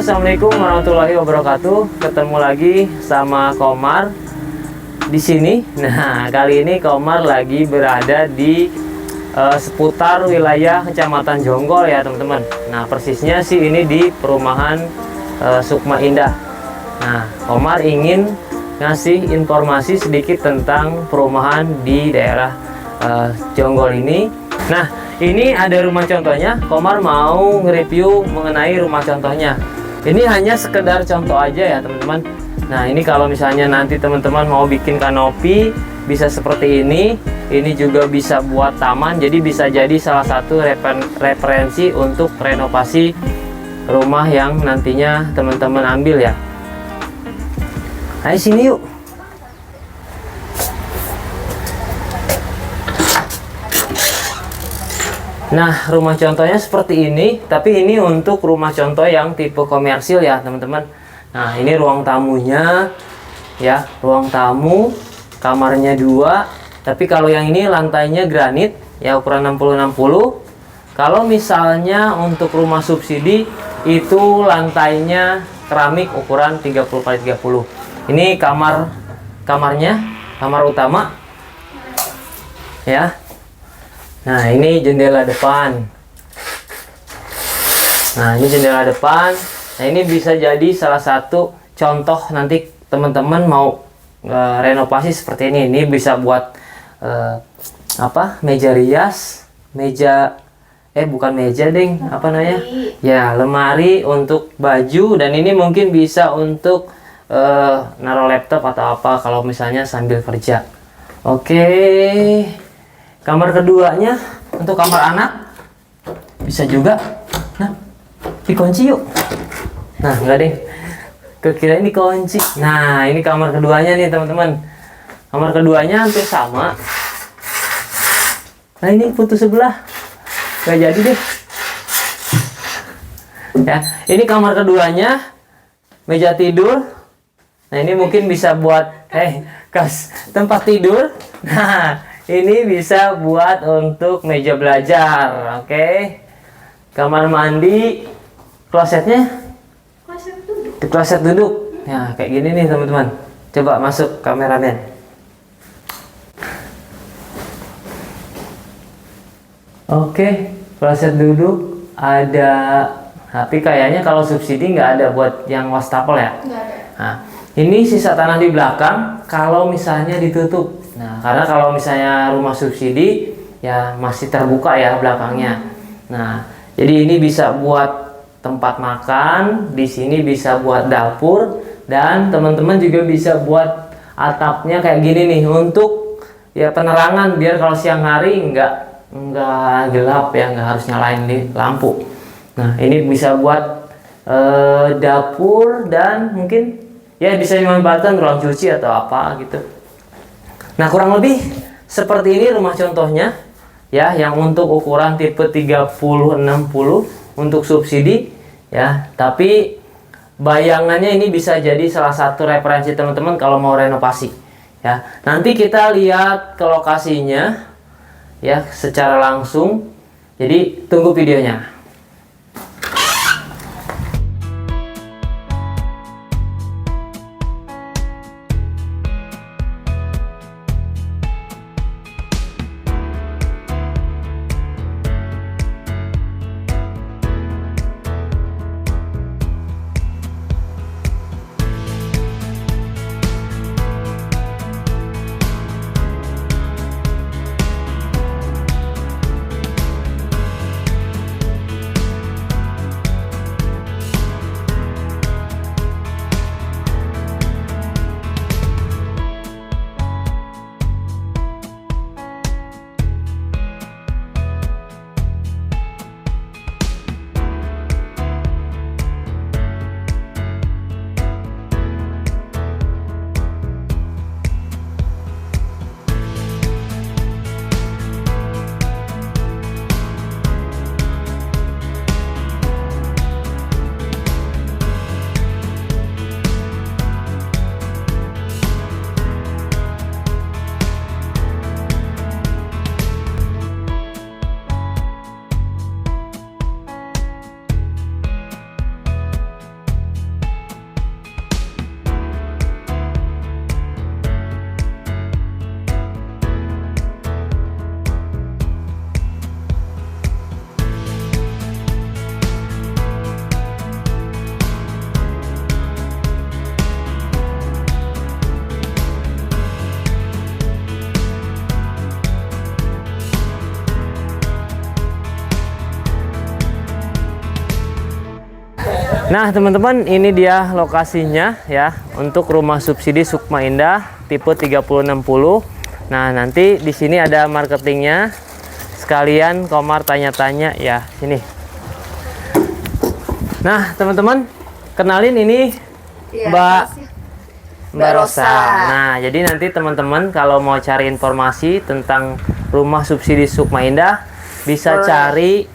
Assalamualaikum warahmatullahi wabarakatuh. Ketemu lagi sama Komar di sini. Nah, kali ini Komar lagi berada di seputar wilayah Kecamatan Jonggol ya, teman-teman. Nah, persisnya sih ini di perumahan Sukma Indah. Nah, Komar ingin ngasih informasi sedikit tentang perumahan di daerah Jonggol ini. Nah, ini ada rumah contohnya. Komar mau nge-review mengenai rumah contohnya. Ini hanya sekedar contoh aja ya, teman-teman. Nah, ini kalau misalnya nanti teman-teman mau bikin kanopi, bisa seperti ini. Ini juga bisa buat taman, jadi bisa jadi salah satu referensi untuk renovasi rumah yang nantinya teman-teman ambil ya. Ayo sini yuk. Nah, rumah contohnya seperti ini, tapi ini untuk rumah contoh yang tipe komersil ya, teman-teman. Nah, ini ruang tamunya ya, ruang tamu, kamarnya 2. Tapi kalau yang ini lantainya granit ya, ukuran 60-60. Kalau misalnya untuk rumah subsidi itu lantainya keramik ukuran 30x30. Ini kamarnya, kamar utama ya. Nah, ini jendela depan. Nah, ini jendela depan. Nah, ini bisa jadi salah satu contoh nanti teman-teman mau renovasi seperti ini. Ini bisa buat meja rias, bukan meja ding, apa namanya? Ya, lemari untuk baju, dan ini mungkin bisa untuk naruh laptop atau apa kalau misalnya sambil kerja. Oke. Kamar keduanya untuk kamar anak bisa juga. Nah, dikunci yuk. Nah, enggak deh, kira ini kunci. Nah, ini kamar keduanya nih, teman-teman. Kamar keduanya hampir sama. Nah, ini putus sebelah, nggak jadi deh ya. Ini kamar keduanya, meja tidur. Nah, ini mungkin bisa buat tempat tidur. Nah, ini bisa buat untuk meja belajar. Oke. Kamar mandi, klosetnya kloset duduk ya, kayak gini nih, teman-teman. Coba masuk kameramen. Oke, kloset duduk ada, tapi kayaknya kalau subsidi nggak ada buat yang wastafel ya. Nggak ada. Nah, ini sisa tanah di belakang kalau misalnya ditutup. Nah, karena kalau misalnya rumah subsidi ya masih terbuka ya belakangnya. Nah, jadi ini bisa buat tempat makan, di sini bisa buat dapur, dan teman-teman juga bisa buat atapnya kayak gini nih untuk ya penerangan, biar kalau siang hari nggak gelap ya, nggak harus nyalain di lampu. Nah, ini bisa buat dapur, dan mungkin ya bisa dimanfaatkan ruang cuci atau apa gitu. Nah, kurang lebih seperti ini rumah contohnya ya, yang untuk ukuran tipe 30-60 untuk subsidi ya. Tapi bayangannya ini bisa jadi salah satu referensi teman-teman kalau mau renovasi ya. Nanti kita lihat ke lokasinya ya secara langsung. Jadi tunggu videonya. Nah teman-teman, ini dia lokasinya ya untuk rumah subsidi Sukma Indah tipe 3060. Nah nanti di sini ada marketingnya, sekalian Komar tanya-tanya ya sini. Nah teman-teman, kenalin ini Mbak Rosa. Nah jadi nanti teman-teman kalau mau cari informasi tentang rumah subsidi Sukma Indah bisa cari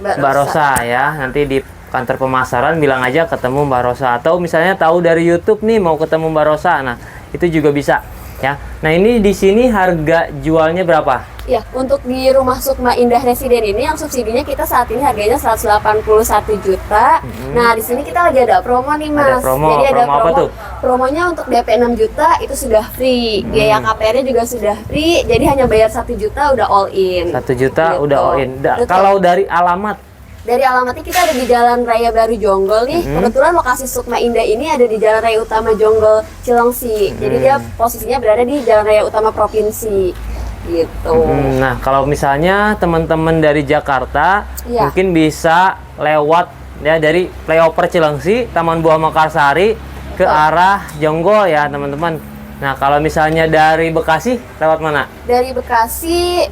Mbak Rosa ya. Nanti di kantor pemasaran bilang aja ketemu Mbak Rosa, atau misalnya tahu dari YouTube nih mau ketemu Mbak Rosa, nah itu juga bisa ya. Nah ini di sini harga jualnya berapa? Ya, untuk di rumah Sukma Indah Residen ini yang subsidinya kita saat ini harganya 181 juta. Nah di sini kita lagi ada promo nih Mas. Ada promo. Jadi ada promo apa tuh? Promonya untuk DP 6 juta itu sudah free, biaya KPR-nya juga sudah free. Jadi hanya bayar 1 juta udah all in. 1 juta gitu. udah all in. Kalau dari alamat? Dari alamatnya kita ada di Jalan Raya Baru Jonggol nih. Kebetulan lokasi Sukma Indah ini ada di Jalan Raya Utama Jonggol Cilengsi. Jadi dia posisinya berada di Jalan Raya Utama Provinsi gitu. Nah kalau misalnya teman-teman dari Jakarta mungkin bisa lewat ya dari flyover Cilengsi, Taman Buah Mekarsari ke arah Jonggol ya teman-teman. Nah kalau misalnya dari Bekasi lewat mana? Dari Bekasi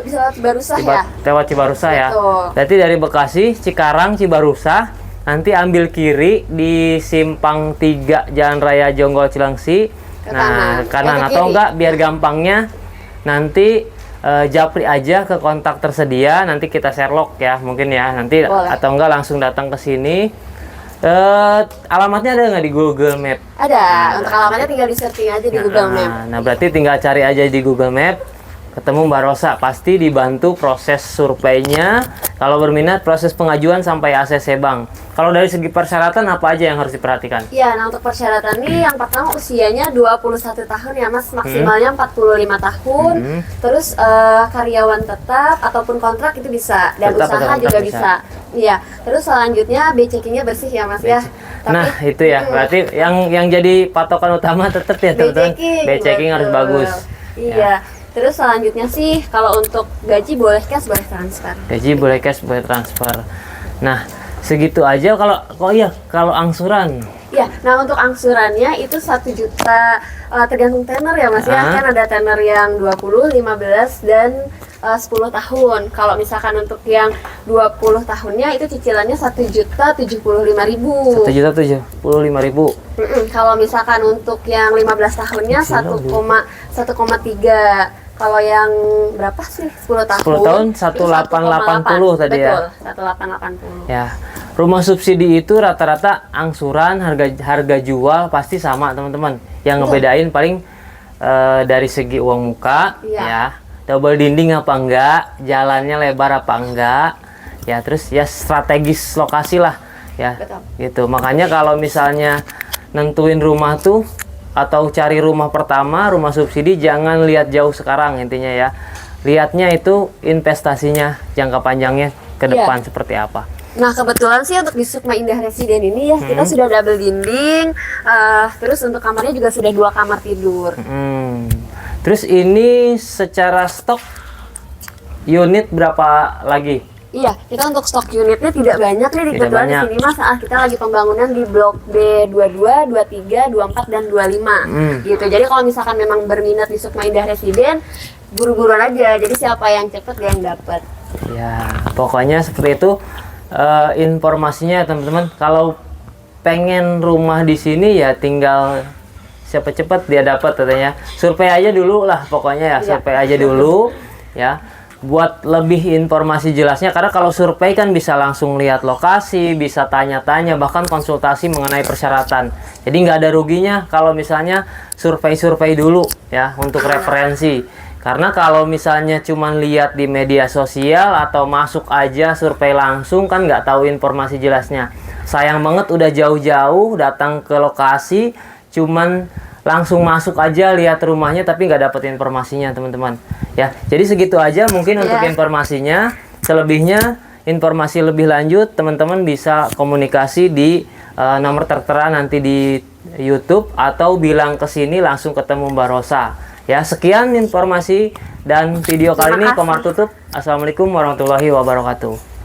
bisa lewat Cibarusah ya? Lewat Cibarusah ya. Berarti dari Bekasi, Cikarang, Cibarusah, nanti ambil kiri di simpang 3 Jalan Raya Jonggol Cilengsi. Nah kanan atau enggak biar gampangnya nanti japri aja ke kontak tersedia, nanti kita Sherlock ya mungkin ya nanti. Boleh. Atau enggak langsung datang ke sini. Alamatnya ada nggak di Google Map? Ada. Untuk alamatnya tinggal di searching aja di Google Map. Nah berarti tinggal cari aja di Google Map, ketemu Mbak Rosa, pasti dibantu proses surveinya. Kalau berminat proses pengajuan sampai ACC Bank. Kalau dari segi persyaratan apa aja yang harus diperhatikan? Iya, nah untuk persyaratan ini yang pertama usianya 21 tahun ya Mas, maksimalnya 45 tahun. Terus karyawan tetap ataupun kontrak itu bisa, dan tetap, usaha juga bisa. Iya. Terus selanjutnya B-checkingnya bersih ya Mas ya. Nah itu ya, berarti yang jadi patokan utama tetap ya teman-teman. B-checking harus bagus. Iya. Terus selanjutnya sih kalau untuk gaji boleh cash boleh transfer. Gaji boleh cash boleh transfer. Nah segitu aja. Kalau angsuran. Ya, nah untuk angsurannya itu 1 juta tergantung tenor ya Mas ya. Kan ada tenor yang 20, 15 dan 10 tahun. Kalau misalkan untuk yang 20 tahunnya itu cicilannya 1.075.000. 1.075.000. Kalau misalkan untuk yang 15 tahunnya 1,3. Kalau yang berapa sih? 10 tahun. 10 tahun 1.880 tadi ya. Betul, 1.880. Ya. Rumah subsidi itu rata-rata angsuran, harga jual pasti sama teman-teman. Yang ngebedain paling dari segi uang muka ya. Double dinding apa enggak, jalannya lebar apa enggak. Ya, terus ya strategis lokasi lah ya. Betul. Gitu. Makanya kalau misalnya nentuin rumah tuh atau cari rumah pertama, rumah subsidi, jangan lihat jauh sekarang intinya ya. Lihatnya itu investasinya jangka panjangnya ke depan seperti apa. Nah kebetulan sih untuk di Sukma Indah Residen ini ya kita sudah double dinding, terus untuk kamarnya juga sudah 2 kamar tidur. Terus ini secara stok unit berapa lagi? Iya, kita untuk stok unitnya tidak banyak nih, kebetulan di sini Mas, kita lagi pembangunan di blok B22, 23, 24 dan 25. Gitu. Jadi kalau misalkan memang berminat di Sukma Indah Residen, buru-buruan aja. Jadi siapa yang cepet dia yang dapat. Ya, pokoknya seperti itu informasinya teman-teman. Kalau pengen rumah di sini ya tinggal siapa cepat dia dapat katanya. Survei aja dulu lah pokoknya ya, survei aja dulu ya. Buat lebih informasi jelasnya, karena kalau survei kan bisa langsung lihat lokasi, bisa tanya-tanya, bahkan konsultasi mengenai persyaratan. Jadi nggak ada ruginya kalau misalnya survei dulu ya untuk referensi. Karena kalau misalnya cuman lihat di media sosial atau masuk aja survei langsung kan nggak tahu informasi jelasnya. Sayang banget udah jauh-jauh datang ke lokasi, cuman langsung masuk aja lihat rumahnya tapi nggak dapet informasinya teman-teman ya. Jadi segitu aja mungkin untuk informasinya. Selebihnya informasi lebih lanjut teman-teman bisa komunikasi di nomor tertera nanti di YouTube atau bilang ke sini langsung ketemu Mbak Rosa ya. Sekian informasi dan video kali ini Komar tutup. Assalamualaikum warahmatullahi wabarakatuh.